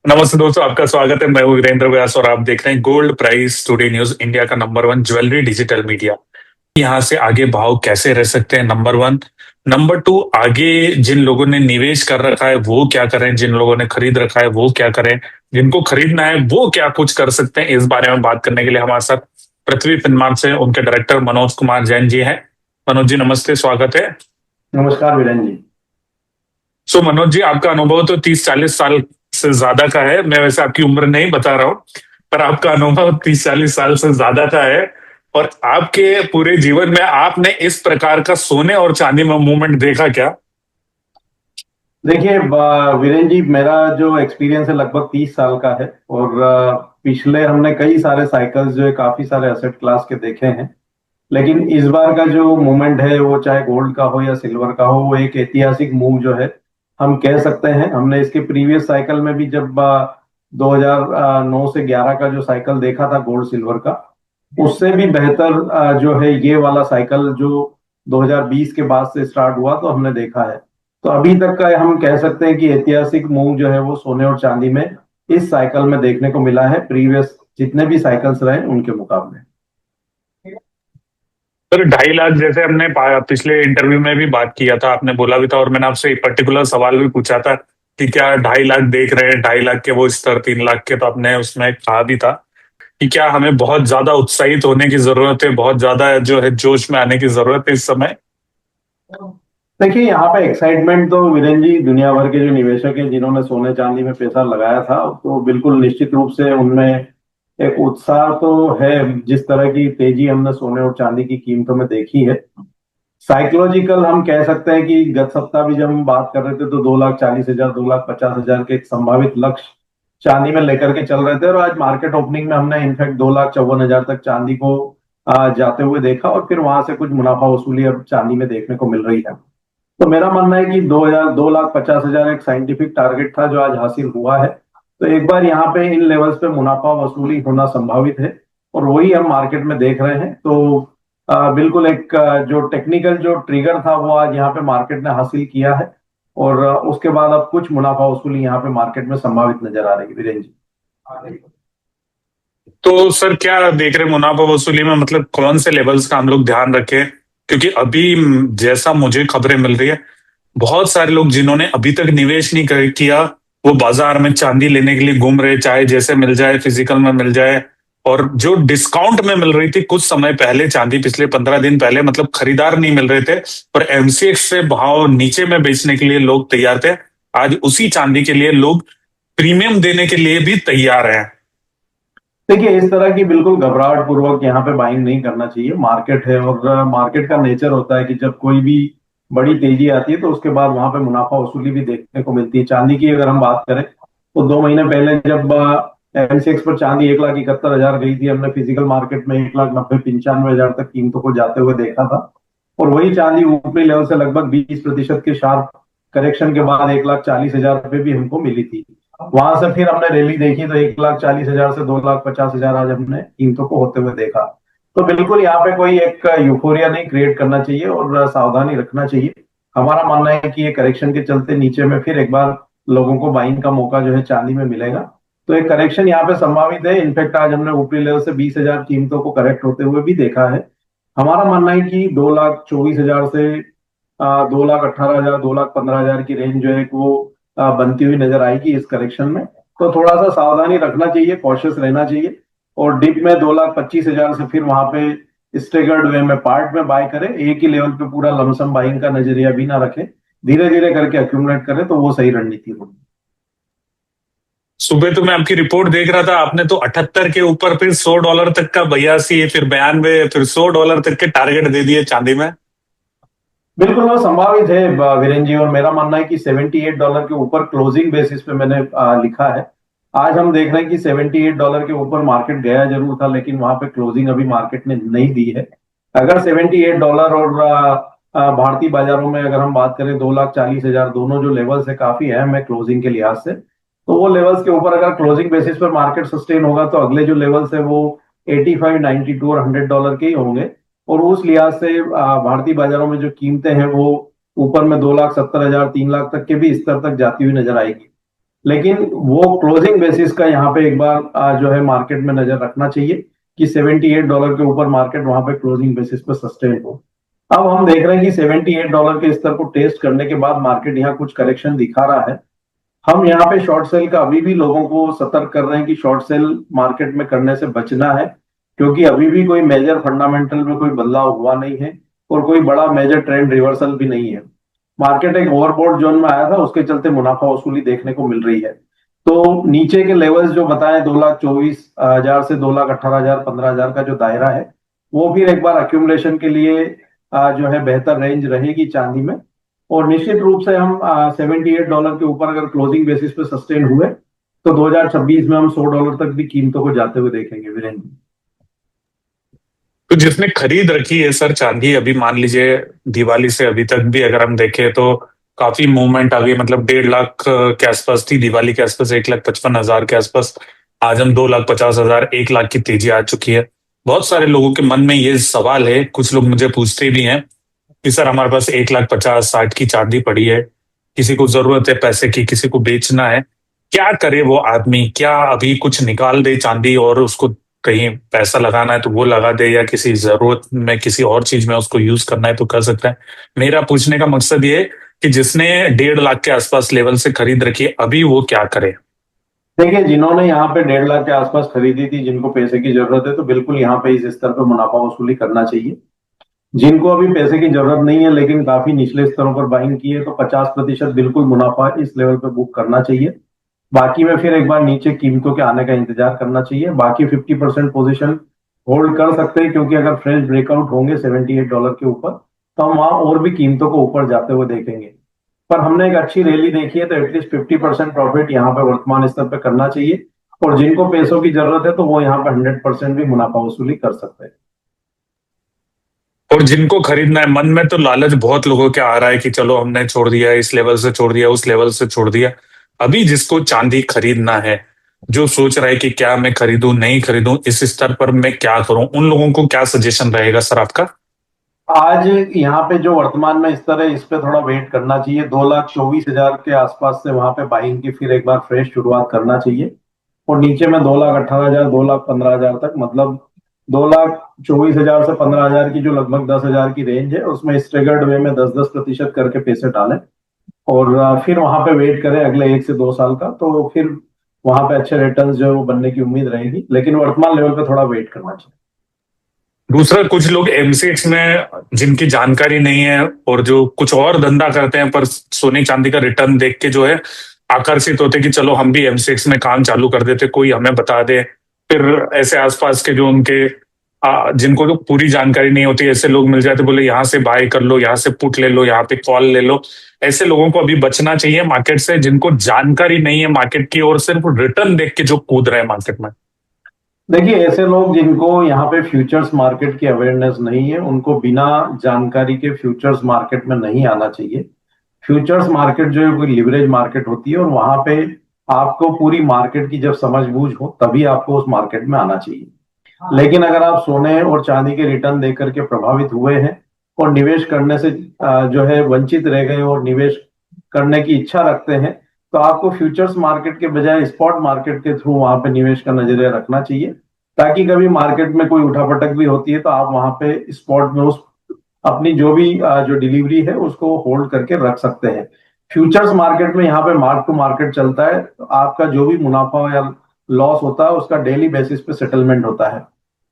नमस्ते दोस्तों, आपका स्वागत है। मैं हूं वीरेंद्र व्यास और आप देख रहे हैं gold price today news, India का number one jewellery digital media. यहाँ से आगे भाव कैसे रह सकते हैं, नंबर वन। नंबर टू, आगे जिन लोगों ने निवेश कर रखा है वो क्या करें, जिन लोगों ने खरीद रखा है वो क्या करें, जिनको खरीदना है वो क्या कुछ कर सकते हैं, इस बारे में बात करने के लिए हमारे साथ पृथ्वी फिनमार्ट से उनके डायरेक्टर मनोज कुमार जैन जी हैं। मनोज जी नमस्ते, स्वागत है। नमस्कार वीरेंद्र जी। सो मनोज जी, आपका अनुभव तो 30-40 साल से ज्यादा का है। मैं वैसे आपकी उम्र नहीं बता रहा हूँ, पर आपका अनुभव 30-40 साल से ज्यादा का है। और आपके पूरे जीवन में आपने इस प्रकार का सोने और चांदी में मूवमेंट देखा क्या? देखिए वीरेंद्र जी, मेरा जो एक्सपीरियंस है लगभग 30 साल का है। और पिछले हमने कई सारे साइकिल्स जो है काफी सारे एसेट क्लास के देखे हैं। लेकिन इस बार का जो मूवमेंट है वो चाहे गोल्ड का हो या सिल्वर का हो, वो एक ऐतिहासिक मूव जो है हम कह सकते हैं। हमने इसके प्रीवियस साइकिल में भी जब 2009 से 11 का जो साइकिल देखा था गोल्ड सिल्वर का, उससे भी बेहतर जो है ये वाला साइकिल जो 2020 के बाद से स्टार्ट हुआ तो हमने देखा है। तो अभी तक का हम कह सकते हैं कि ऐतिहासिक मूव जो है वो सोने और चांदी में इस साइकिल में देखने को मिला है, प्रीवियस जितने भी साइकिल्स रहे उनके मुकाबले। सर 2.5 लाख जैसे हमने पिछले इंटरव्यू में भी बात किया था, आपने बोला भी था और मैंने आपसे एक पर्टिकुलर सवाल भी पूछा था कि क्या 2.5 लाख देख रहे हैं, 2.5 लाख के वो स्तर, 3 लाख के, तो आपने उसमें कहा भी था कि क्या हमें बहुत ज्यादा उत्साहित होने की जरूरत है, बहुत ज्यादा जो है जोश में आने की जरूरत है इस समय। देखिए, यहाँ पे एक्साइटमेंट तो वीरेंद्र जी, दुनिया भर के जो निवेशक हैं जिन्होंने सोने चांदी में पैसा लगाया था, तो बिल्कुल निश्चित रूप से उनमें एक उत्साह तो है। जिस तरह की तेजी हमने सोने और चांदी की कीमतों में देखी है, साइकोलॉजिकल हम कह सकते हैं कि गत सप्ताह भी जब हम बात कर रहे थे तो 2,40,000 2,50,000 के एक संभावित लक्ष्य चांदी में लेकर के चल रहे थे। और आज मार्केट ओपनिंग में हमने इनफैक्ट 2,54,000 तक चांदी को जाते हुए देखा, और फिर वहां से कुछ मुनाफा वसूली अब चांदी में देखने को मिल रही है। तो मेरा मानना है कि 2,50,000 एक साइंटिफिक टारगेट था जो आज हासिल हुआ है। तो एक बार यहाँ पे इन लेवल्स पे मुनाफा वसूली होना संभावित है, और वही हम मार्केट में देख रहे हैं। तो बिल्कुल एक जो टेक्निकल जो ट्रिगर था वो आज यहाँ पे मार्केट ने हासिल किया है। और उसके बाद अब कुछ मुनाफा वसूली यहाँ पे मार्केट में संभावित नजर आ रही है वीरेंद्र जी। तो सर क्या देख रहे हैं मुनाफा वसूली में, मतलब कौन से लेवल्स का हम लोग ध्यान रखें? क्योंकि अभी जैसा मुझे खबरें मिल रही है, बहुत सारे लोग जिन्होंने अभी तक निवेश नहीं किया, वो बाजार में चांदी लेने के लिए घूम रहे, चाहे जैसे मिल जाए, फिजिकल में मिल जाए। और जो डिस्काउंट में मिल रही थी कुछ समय पहले चांदी, पिछले 15 दिन पहले, मतलब खरीदार नहीं मिल रहे थे, पर एमसीएक्स से भाव नीचे में बेचने के लिए लोग तैयार थे। आज उसी चांदी के लिए लोग प्रीमियम देने के लिए भी तैयार हैं। देखिए, इस तरह की बिल्कुल घबराहट पूर्वक यहाँ पे बाइंग नहीं करना चाहिए। मार्केट है, और मार्केट का नेचर होता है कि जब कोई भी बड़ी तेजी आती है तो उसके बाद वहां पे मुनाफा वसूली भी देखने को मिलती है। चांदी की अगर हम बात करें तो 2 महीने पहले जब एमसीएक्स पर चांदी 1,71,000 गई थी, हमने फिजिकल मार्केट में 1,90,95,000 तक कीमतों को जाते हुए देखा था। और वही चांदी ऊपरी लेवल से लगभग 20% के शार्प करेक्शन के बाद 1,40,000 रुपये भी हमको मिली थी। वहां से फिर हमने रैली देखी तो 1,40,000 से 2,50,000 आज हमने कीमतों को होते हुए देखा। तो बिल्कुल यहाँ पे कोई एक यूफोरिया नहीं क्रिएट करना चाहिए और सावधानी रखना चाहिए। हमारा मानना है कि ये करेक्शन के चलते नीचे में फिर एक बार लोगों को बाइंग का मौका जो है चांदी में मिलेगा। तो एक करेक्शन यहाँ पे संभावित है। इनफैक्ट आज हमने ऊपरी लेवल से 20,000 कीमतों को करेक्ट होते हुए भी देखा है। हमारा मानना है कि 2,24,000 से 2,18,000 2,15,000 की रेंज जो है वो बनती हुई नजर आएगी इस करेक्शन में। तो थोड़ा सा सावधानी रखना चाहिए, कॉशियस रहना चाहिए। और डिप में 2,25,000 से फिर वहां पे स्टेगर्ड वे में पार्ट में बाय करें। एक ही लेवल पे पूरा लमसम बाइंग का नजरिया भी ना रखें, धीरे धीरे करके अक्यूमुलेट करें तो वो सही रणनीति होगी। सुबह तो मैं आपकी रिपोर्ट देख रहा था, आपने तो 78 के ऊपर, फिर $100 तक का, 82, फिर 92, फिर $100 तक के टारगेट दे दिए चांदी में। बिल्कुल वो संभावित है वीरेंद्र जी। और मेरा मानना है कि $78 के ऊपर क्लोजिंग बेसिस पे मैंने लिखा है। आज हम देख रहे हैं कि $78 के ऊपर मार्केट गया जरूर था, लेकिन वहां पे क्लोजिंग अभी मार्केट ने नहीं दी है। अगर $78 और भारतीय बाजारों में अगर हम बात करें 2,40,000, दोनों जो लेवल्स है काफी अहम है क्लोजिंग के लिहाज से। तो वो लेवल्स के ऊपर अगर क्लोजिंग बेसिस पर मार्केट सस्टेन होगा तो अगले जो लेवल्स है वो 85, 92 और $100 के ही होंगे। और उस लिहाज से भारतीय बाजारों में जो कीमतें हैं वो ऊपर में 2,70,000 3 लाख तक के भी स्तर तक जाती हुई नजर आएगी। लेकिन वो क्लोजिंग बेसिस का यहाँ पे एक बार जो है मार्केट में नजर रखना चाहिए कि $78 के ऊपर मार्केट वहां पे क्लोजिंग बेसिस पे सस्टेन हो। अब हम देख रहे हैं कि $78 के स्तर को टेस्ट करने के बाद मार्केट यहाँ कुछ करेक्शन दिखा रहा है। हम यहाँ पे शॉर्ट सेल का अभी भी लोगों को सतर्क कर रहे हैं कि शॉर्ट सेल मार्केट में करने से बचना है, क्योंकि अभी भी कोई मेजर फंडामेंटल में कोई बदलाव हुआ नहीं है और कोई बड़ा मेजर ट्रेंड रिवर्सल भी नहीं है। मार्केट एक ओवरबॉट जोन में आया था, उसके चलते मुनाफा वसूली देखने को मिल रही है। तो नीचे के लेवल्स जो बताए 2,24,000 से 2,18,000 15,000 का जो दायरा है, वो फिर एक बार अक्यूमुलेशन के लिए जो है बेहतर रेंज रहेगी चांदी में। और निश्चित रूप से हम $78 के ऊपर अगर क्लोजिंग बेसिस पे सस्टेन हुए तो 2026 में हम $100 तक भी कीमतों को जाते हुए देखेंगे वीरेंद्र जी। तो जिसने खरीद रखी है सर चांदी, अभी मान लीजिए दिवाली से अभी तक भी अगर हम देखें तो काफी मूवमेंट आ गई, मतलब 1.5 लाख के आसपास थी दिवाली के आसपास, 1,55,000 के आसपास। आज हम 2,50,000, 1 लाख की तेजी आ चुकी है। बहुत सारे लोगों के मन में ये सवाल है, कुछ लोग मुझे पूछते भी हैं कि सर हमारे पास 1,50,60 की चांदी पड़ी है, किसी को जरूरत है पैसे की, किसी को बेचना है, क्या करे वो आदमी? क्या अभी कुछ निकाल दे चांदी और उसको कहीं पैसा लगाना है तो वो लगा दे, या किसी जरूरत में किसी और चीज में उसको यूज करना है तो कर सकता है? मेरा पूछने का मकसद ये है कि जिसने 1.5 लाख के आसपास लेवल से खरीद रखी है, अभी वो क्या करे? देखिए, जिन्होंने यहाँ पे 1.5 लाख के आसपास खरीदी थी, जिनको पैसे की जरूरत है, तो बिल्कुल यहाँ पे इस स्तर पे मुनाफा वसूली करना चाहिए। जिनको अभी पैसे की जरूरत नहीं है लेकिन काफी निचले स्तरों पर बाइंग की है, तो 50% बिल्कुल मुनाफा इस लेवल पे बुक करना चाहिए। बाकी में फिर एक बार नीचे कीमतों के आने का इंतजार करना चाहिए। बाकी 50% पोजीशन होल्ड कर सकते हैं, क्योंकि अगर फ्रेश ब्रेकआउट होंगे $78 के ऊपर तो हम वहां और भी कीमतों को ऊपर जाते हुए देखेंगे। पर हमने एक अच्छी रैली देखी है, तो एटलीस्ट 50% प्रॉफिट यहाँ पे वर्तमान स्तर पे करना चाहिए। और जिनको पैसों की जरूरत है तो वो यहाँ पे 100% भी मुनाफा वसूली कर सकते हैं। और जिनको खरीदना है, मन में तो लालच बहुत लोगों के आ रहा है कि चलो हमने छोड़ दिया, इस लेवल से छोड़ दिया, उस लेवल से छोड़ दिया। अभी जिसको चांदी खरीदना है, जो सोच रहा है कि क्या मैं खरीदूं नहीं खरीदूं, इस स्तर पर मैं क्या करूं, उन लोगों को क्या सजेशन रहेगा सर आपका? आज यहाँ पे जो वर्तमान में स्तर है, इस पे थोड़ा वेट करना चाहिए। 2,24,000 के आसपास से वहां पे बाइंग की फिर एक बार फ्रेश शुरुआत करना चाहिए। और नीचे में 2,18,000 2,15,000 तक, मतलब 2,24,000 से 15,000 की जो लगभग 10,000 की रेंज है, उसमें स्ट्रेगर्ड वे में 10-10% करके पैसे डालें। और फिर वहां पे वेट करें अगले 1 से 2 साल का, तो फिर वहां पे अच्छे रिटर्न्स जो है वो बनने की उम्मीद रहेगी, लेकिन वर्तमान लेवल पे थोड़ा वेट करना चाहिए। दूसरा, कुछ लोग एमसीएक्स में जिनकी जानकारी नहीं है और जो कुछ और धंधा करते हैं, पर सोने चांदी का रिटर्न देख के जो है आकर्षित होते कि चलो हम भी एमसीएक्स में काम चालू कर देते, कोई हमें बता दे। फिर ऐसे आसपास के जो उनके जिनको तो पूरी जानकारी नहीं होती, ऐसे लोग मिल जाते, बोले यहाँ से बाय कर लो, यहाँ से पुट ले लो, यहाँ पे कॉल ले लो। ऐसे लोगों को अभी बचना चाहिए मार्केट से, जिनको जानकारी नहीं है मार्केट की और सिर्फ रिटर्न देख के जो कूद रहे हैं मार्केट में। देखिए, ऐसे लोग जिनको यहाँ पे फ्यूचर्स मार्केट की अवेयरनेस नहीं है, उनको बिना जानकारी के फ्यूचर्स मार्केट में नहीं आना चाहिए। फ्यूचर्स मार्केट जो है कोई लिवरेज मार्केट होती है, और वहां पे आपको पूरी मार्केट की जब समझ बूझ हो तभी आपको उस मार्केट में आना चाहिए। लेकिन अगर आप सोने और चांदी के रिटर्न देकर के प्रभावित हुए हैं और निवेश करने से जो है वंचित रह गए और निवेश करने की इच्छा रखते हैं, तो आपको फ्यूचर्स मार्केट के बजाय स्पॉट मार्केट के थ्रू वहां पे निवेश का नजरिया रखना चाहिए, ताकि कभी मार्केट में कोई उठापटक भी होती है तो आप वहां पे स्पॉट में उस अपनी जो भी जो डिलीवरी है उसको होल्ड करके रख सकते हैं। फ्यूचर्स मार्केट में यहाँ पे मार्क टू मार्केट चलता है, तो आपका जो भी मुनाफा या लॉस होता है उसका डेली बेसिस पे सेटलमेंट होता है।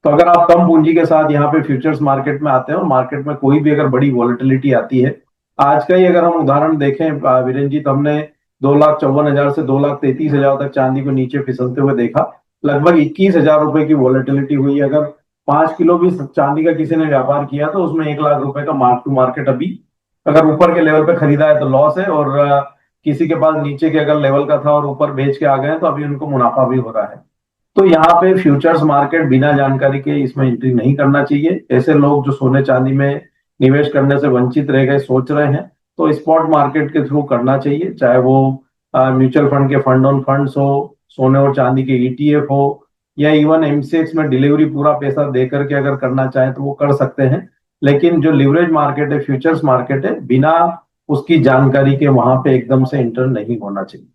तो अगर आप कम पूंजी के साथ यहाँ पे फ्यूचर्स मार्केट में आते हैं और मार्केट में कोई भी अगर बड़ी वॉलेटिलिटी आती है, आज का ही अगर हम उदाहरण देखें वीरेंद्र जी, तो हमने 2,54,000 से 2,33,000 तक चांदी को नीचे फिसलते हुए देखा। लगभग 21,000 रुपए की वॉलेटिलिटी हुई। अगर 5 किलो भी चांदी का किसी ने व्यापार किया तो उसमें 1 लाख रुपए का मार्क टू मार्केट अभी अगर ऊपर के लेवल पे खरीदा है तो लॉस है, और किसी के पास नीचे के अगर लेवल का था और ऊपर बेच के आ गए तो अभी उनको मुनाफा भी हो रहा है। तो यहाँ पे फ्यूचर्स मार्केट बिना जानकारी के इसमें एंट्री नहीं करना चाहिए। ऐसे लोग जो सोने चांदी में निवेश करने से वंचित रह गए, सोच रहे हैं, तो स्पॉट मार्केट के थ्रू करना चाहिए, चाहे वो म्यूचुअल फंड के फंड ऑन फंड्स हो, सोने और चांदी के ईटीएफ हो, या इवन एमसीएक्स में डिलीवरी पूरा पैसा दे करके अगर करना चाहें तो वो कर सकते हैं। लेकिन जो लिवरेज मार्केट है, फ्यूचर्स मार्केट है, बिना उसकी जानकारी के वहां पे एकदम से इंटर नहीं होना चाहिए।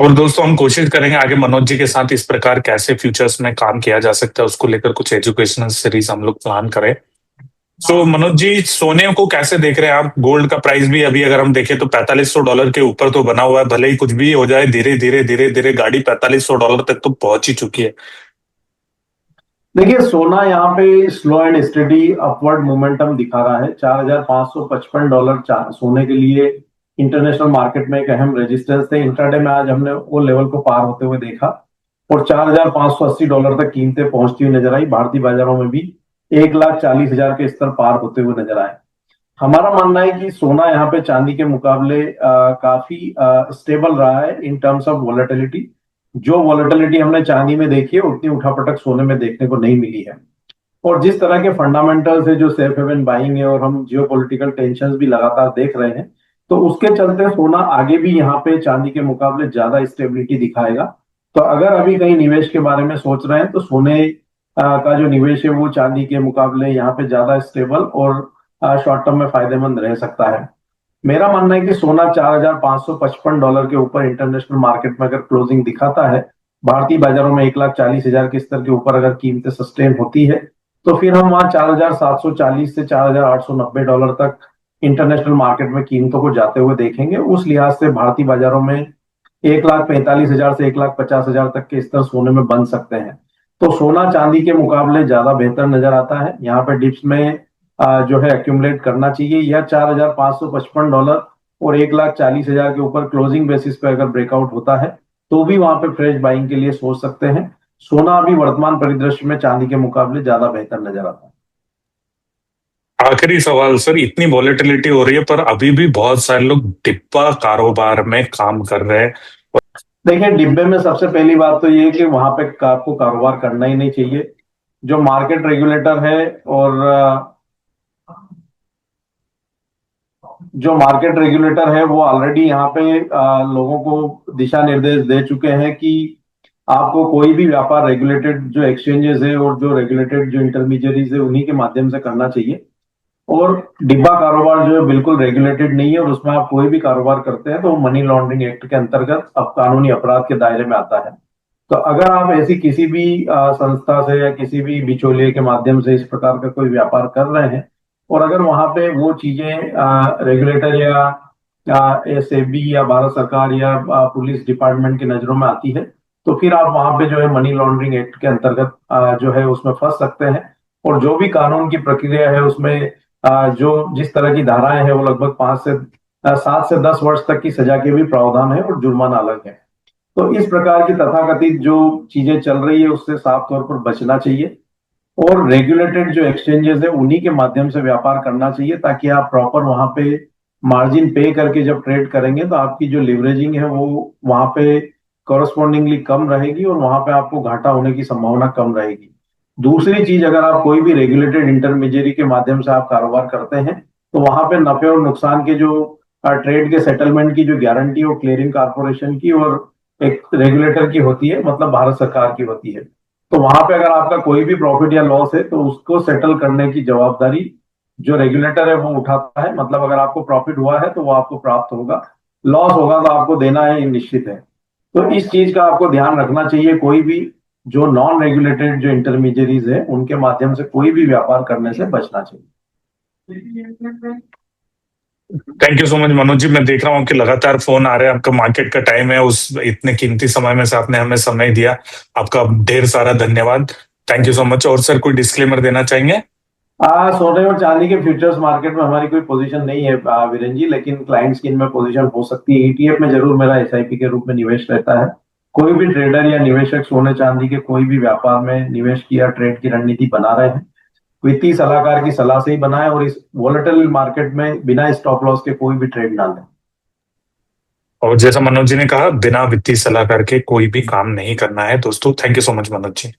और दोस्तों हम कोशिश करेंगे आगे मनोज जी के साथ इस प्रकार कैसे फ्यूचर्स में काम किया जा सकता है उसको लेकर कुछ एजुकेशनल सीरीज हम लोग प्लान करें। सो मनोज जी, सोने को कैसे देख रहे हैं आप? गोल्ड का प्राइस भी अभी अगर हम देखें तो $4500 के ऊपर तो बना हुआ है, भले ही कुछ भी हो जाए, धीरे धीरे धीरे धीरे गाड़ी $4500 तक तो पहुंच ही चुकी है। देखिए, सोना यहाँ पे slow and steady upward momentum दिखा रहा है। $4555 सोने के लिए इंटरनेशनल मार्केट में एक अहम रेजिस्टेंस थे। इंट्राडे में आज हमने वो लेवल को पार होते हुए देखा और $4580 तक कीमतें पहुंचती हुई नजर आई। भारतीय बाजारों में भी 1,40,000 के स्तर पार होते हुए नजर आए। हमारा मानना है कि सोना यहाँ पे चांदी के मुकाबले काफी स्टेबल रहा है इन टर्म्स ऑफ वोलेटिलिटी। जो वोलेटिलिटी हमने चांदी में देखी है उतनी उठापटक सोने में देखने को नहीं मिली है। और जिस तरह के फंडामेंटल्स है जो सेफ हेवन बाइंग है और हम जियो पोलिटिकल टेंशन भी लगातार देख रहे हैं, तो उसके चलते सोना आगे भी यहाँ पे चांदी के मुकाबले ज्यादा स्टेबिलिटी दिखाएगा। तो अगर अभी कहीं निवेश के बारे में सोच रहे हैं तो सोने का जो निवेश है वो चांदी के मुकाबले यहाँ पे ज्यादा स्टेबल और शॉर्ट टर्म में फायदेमंद रह सकता है। मेरा मानना है कि सोना $4,555 के ऊपर इंटरनेशनल मार्केट में अगर क्लोजिंग दिखाता है, भारतीय बाजारों में 1,40,000 के स्तर के ऊपर अगर कीमतें सस्टेन होती है, तो फिर हम वहां $4,740 से $4,890 तक इंटरनेशनल मार्केट में कीमतों को जाते हुए देखेंगे। उस लिहाज से भारतीय बाजारों में 1,45,000 से 1,50,000 तक के स्तर सोने में बन सकते हैं। तो सोना चांदी के मुकाबले ज्यादा बेहतर नजर आता है। यहाँ पे डिप्स में जो है एक्यूमुलेट करना चाहिए। यह $4,555 और 1,40,000 के ऊपर क्लोजिंग बेसिस पे अगर ब्रेकआउट होता है तो भी वहां पे फ्रेश बाइंग के लिए सोच सकते हैं। सोना अभी वर्तमान परिदृश्य में चांदी के मुकाबले ज्यादा बेहतर नजर आता है। आखिरी सवाल सर, इतनी वॉलेटिलिटी हो रही है पर अभी भी बहुत सारे लोग डिब्बा कारोबार में काम कर रहे हैं। देखिए, डिब्बे में सबसे पहली बात तो ये है कि वहां पे आपको कारोबार करना ही नहीं चाहिए। जो मार्केट रेगुलेटर है और जो मार्केट रेगुलेटर है वो ऑलरेडी यहाँ पे लोगों को दिशा निर्देश दे चुके हैं कि आपको कोई भी व्यापार रेगुलेटेड जो एक्सचेंजेस है और जो रेगुलेटेड जो इंटरमीडियरीज है उन्हीं के माध्यम से करना चाहिए। और डिब्बा कारोबार जो है बिल्कुल रेगुलेटेड नहीं है और उसमें आप कोई भी कारोबार करते हैं तो मनी लॉन्ड्रिंग एक्ट के अंतर्गत अब कानूनी अपराध के दायरे में आता है। तो अगर आप ऐसी किसी भी संस्था से या किसी भी बिचौलिए के माध्यम से इस प्रकार का कोई व्यापार कर रहे हैं और अगर वहां पे वो चीजें रेगुलेटर या एसएबी या भारत सरकार या पुलिस डिपार्टमेंट की नजरों में आती है, तो फिर आप वहां पे जो है मनी लॉन्ड्रिंग एक्ट के अंतर्गत जो है उसमें फंस सकते हैं। और जो भी कानून की प्रक्रिया है उसमें जो जिस तरह की धाराएं हैं वो लगभग 7 से 10 वर्ष तक की सजा के भी प्रावधान है और जुर्माना अलग है। तो इस प्रकार की तथाकथित जो चीजें चल रही है उससे साफ तौर पर बचना चाहिए और रेगुलेटेड जो एक्सचेंजेस है उन्हीं के माध्यम से व्यापार करना चाहिए ताकि आप प्रॉपर वहां पे मार्जिन पे करके जब ट्रेड करेंगे तो आपकी जो लिवरेजिंग है वो वहां पे कॉरस्पॉन्डिंगली कम रहेगी और वहां पे आपको घाटा होने की संभावना कम रहेगी। दूसरी चीज, अगर आप कोई भी रेगुलेटेड इंटरमीडियरी के माध्यम से आप कारोबार करते हैं तो वहां पे नफे और नुकसान के जो ट्रेड के सेटलमेंट की जो गारंटी और क्लियरिंग कारपोरेशन की और एक रेगुलेटर की होती है, मतलब भारत सरकार की होती है। तो वहां पे अगर आपका कोई भी प्रॉफिट या लॉस है तो उसको सेटल करने की जवाबदारी जो रेगुलेटर है वो उठाता है। मतलब अगर आपको प्रॉफिट हुआ है तो वो आपको प्राप्त होगा, लॉस होगा तो आपको देना है, ये निश्चित है। तो इस चीज का आपको ध्यान रखना चाहिए। कोई भी जो नॉन रेगुलेटेड जो इंटरमीडियरीज है उनके माध्यम से कोई भी व्यापार करने से बचना चाहिए। Thank you so much Manoj ji. मैं देख रहा हूँ कि लगातार फोन आ रहे हैं, आपका मार्केट का टाइम है, उस इतने कीमती समय में से आपने हमें समय दिया, आपका ढेर सारा धन्यवाद। Thank you so much. और सर कोई डिस्क्लेमर देना चाहेंगे? सोने और चांदी के फ्यूचर्स मार्केट में हमारी कोई पोजीशन नहीं है वीरेन जी, लेकिन क्लाइंट्स की इनमें पोजीशन हो सकती है। ईटीएफ में जरूर मेरा एसआईपी के रूप में निवेश रहता है। कोई भी ट्रेडर या निवेशक सोने चांदी के कोई भी व्यापार में निवेश की या ट्रेड की रणनीति बना रहे हैं, वित्तीय सलाहकार की सलाह से ही बनाए और इस वोलेटाइल मार्केट में बिना स्टॉप लॉस के कोई भी ट्रेड ना लें। और जैसा मनोज जी ने कहा, बिना वित्तीय सलाह करके कोई भी काम नहीं करना है दोस्तों। Thank you so much Manoj ji.